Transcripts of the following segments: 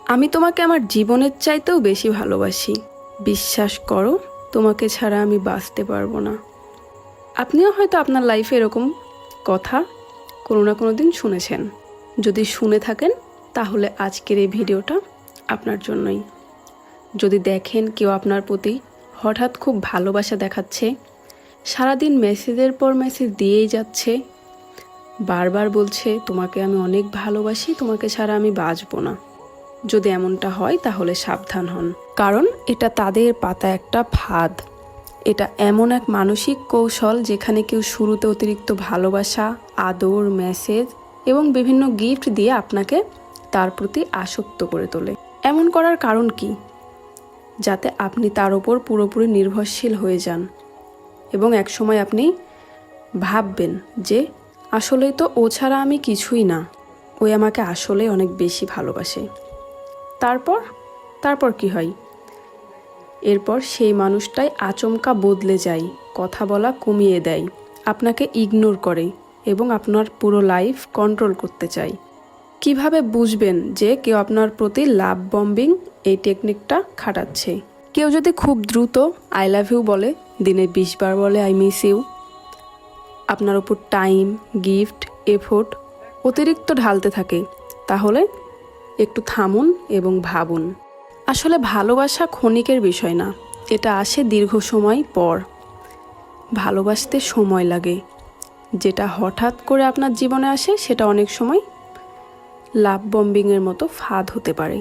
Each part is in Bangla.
আমি তোমাকে আমার জীবনের চাইতেও বেশি ভালোবাসি। বিশ্বাস করো, তোমাকে ছাড়া আমি বাঁচতে পারবো না। আপনিও হয়তো আপনার লাইফে এরকম কথা কোনো না কোনো দিন শুনেছেন। যদি শুনে থাকেন তাহলে আজকের এই ভিডিওটা আপনার জন্যই। যদি দেখেন কেউ আপনার প্রতি হঠাৎ খুব ভালোবাসা দেখাচ্ছে, সারাদিন মেসেজের পর মেসেজ দিয়েই যাচ্ছে, বারবার বলছে তোমাকে আমি অনেক ভালোবাসি, তোমাকে ছাড়া আমি বাঁচবো না, যদি এমনটা হয় তাহলে সাবধান হন। কারণ এটা তাদের পাতা একটা ফাঁদ। এটা এমন এক মানসিক কৌশল যেখানে কেউ শুরুতে অতিরিক্ত ভালোবাসা, আদর, মেসেজ এবং বিভিন্ন গিফট দিয়ে আপনাকে তার প্রতি আসক্ত করে তোলে। এমন করার কারণ কি? যাতে আপনি তার ওপর পুরোপুরি নির্ভরশীল হয়ে যান এবং একসময় আপনি ভাববেন যে আসলেই তো ও ছাড়া আমি কিছুই না, ওই আমাকে আসলে অনেক বেশি ভালোবাসে। তারপর কি হয়? এরপর সেই মানুষটাই আচমকা বদলে যায়, কথা বলা কমিয়ে দেয়, আপনাকে ইগনোর করে এবং আপনার পুরো লাইফ কন্ট্রোল করতে চায়। কিভাবে বুঝবেন যে কেউ আপনার প্রতি লাভ বম্বিং এই টেকনিকটা খাটাচ্ছে? কেউ যদি খুব দ্রুত আই লাভ ইউ বলে, দিনে 20 বার বলে আই মিস ইউ, আপনার উপর টাইম, গিফট, এফোর্ট অতিরিক্ত ঢালতে থাকে, তাহলে একটু থামুন এবং ভাবুন। আসলে ভালোবাসা ক্ষণিকের বিষয় না, এটা আসে দীর্ঘ সময় পর। ভালোবাসতে সময় লাগে। যেটা হঠাৎ করে আপনার জীবনে আসে সেটা অনেক সময় লাভ বম্বিংয়ের মতো ফাঁদ হতে পারে।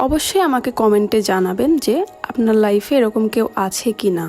অবশ্যই আমাকে কমেন্টে জানাবেন যে আপনার লাইফে এরকম কেউ আছে কি না।